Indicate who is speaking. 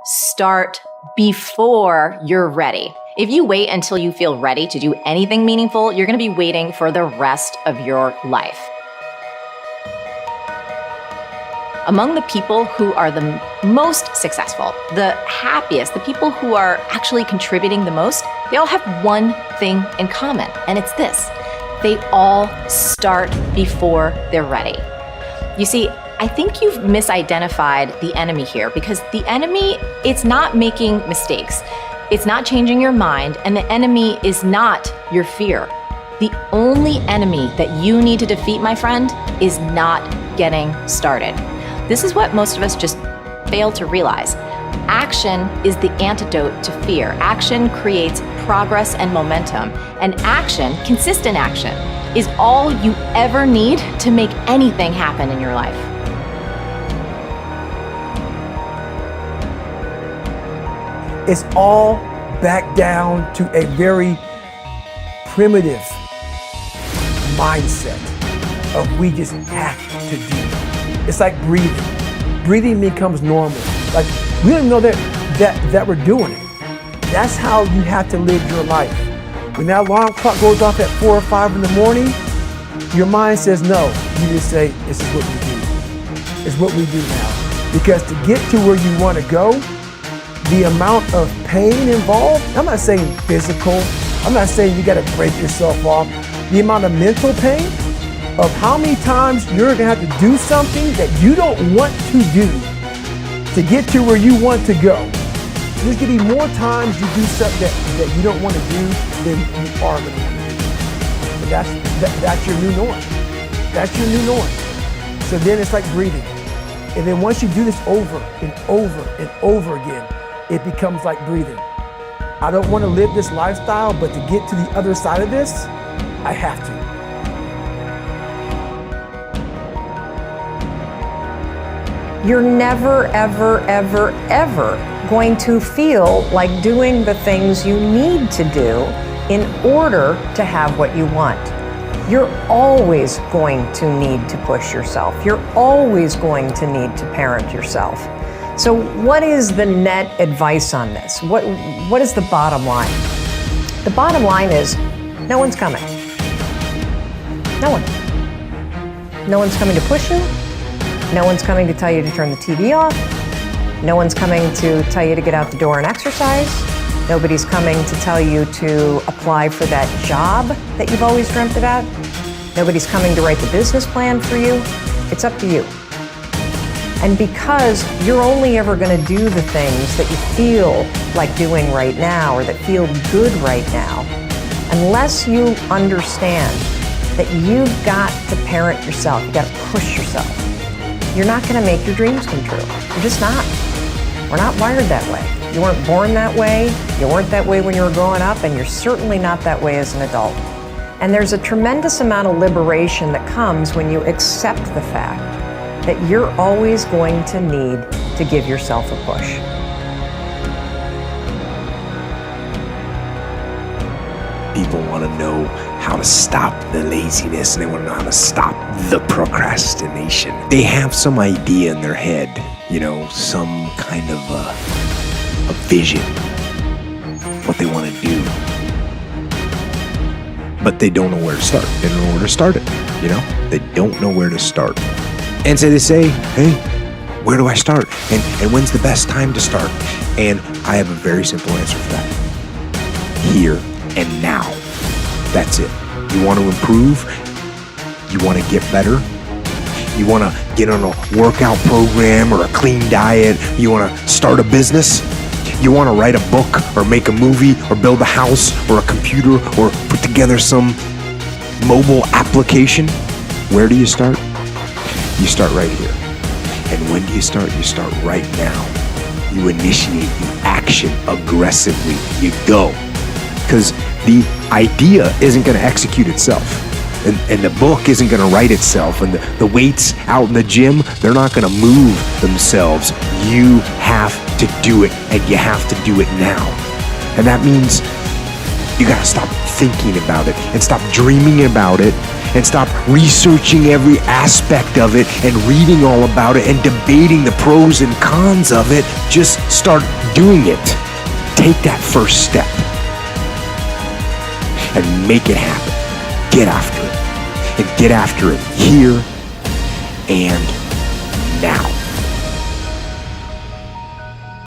Speaker 1: Start before you're ready. If you wait until you feel ready to do anything meaningful, you're going to be waiting for the rest of your life. Among the people who are the most successful, the happiest, the people who are actually contributing the most, they all have one thing in common, and it's this. They all start before they're ready. You see, I think you've misidentified the enemy here, because the enemy, it's not making mistakes. It's not changing your mind, and the enemy is not your fear. The only enemy that you need to defeat, my friend, is not getting started. This is what most of us just fail to realize. Action is the antidote to fear. Action creates progress and momentum. And action, consistent action, is all you ever need to make anything happen in your life.
Speaker 2: It's all back down to a very primitive mindset of we just have to do it. It's like breathing. Breathing becomes normal. Like we don't even know that we're doing it. That's how you have to live your life. When that alarm clock goes off at 4 or 5 in the morning, your mind says no. You just say, this is what we do. It's what we do now. Because to get to where you want to go, the amount of pain involved, I'm not saying physical, I'm not saying you got to break yourself off. The amount of mental pain of how many times you're going to have to do something that you don't want to do to get to where you want to go. There's going to be more times you do something that you don't want to do than you are going to want to do. But that's your new norm. That's your new norm. So then it's like breathing. And then once you do this over and over and over again, it becomes like breathing. I don't want to live this lifestyle, but to get to the other side of this, I have to.
Speaker 3: You're never, ever, ever, ever going to feel like doing the things you need to do in order to have what you want. You're always going to need to push yourself. You're always going to need to parent yourself. So what is the net advice on this? What is the bottom line? The bottom line is no one's coming. No one. No one's coming to push you. No one's coming to tell you to turn the TV off. No one's coming to tell you to get out the door and exercise. Nobody's coming to tell you to apply for that job that you've always dreamt about. Nobody's coming to write the business plan for you. It's up to you. And because you're only ever going to do the things that you feel like doing right now or that feel good right now, unless you understand that you've got to parent yourself, you've got to push yourself, you're not going to make your dreams come true. You're just not. We're not wired that way. You weren't born that way, you weren't that way when you were growing up, and you're certainly not that way as an adult. And there's a tremendous amount of liberation that comes when you accept the fact that you're always going to need to give yourself a push.
Speaker 4: People want to know how to stop the laziness, and they want to know how to stop the procrastination. They have some idea in their head, some kind of a vision, what they want to do. But they don't know where to start. They don't know where to start it, They don't know where to start. And so they say, hey, where do I start? And when's the best time to start? And I have a very simple answer for that. Here and now. That's it. You want to improve? You want to get better? You want to get on a workout program or a clean diet? You want to start a business? You want to write a book or make a movie or build a house or a computer or put together some mobile application? Where do you start? You start right here. And when do you start? You start right now. You initiate the action aggressively. You go. Because the idea isn't going to execute itself. And the book isn't going to write itself. And the weights out in the gym, they're not going to move themselves. You have to do it, and you have to do it now. And that means you got to stop thinking about it and stop dreaming about it and stop researching every aspect of it and reading all about it and debating the pros and cons of it. Just start doing it. Take that first step and make it happen. Get after it. And get after it here and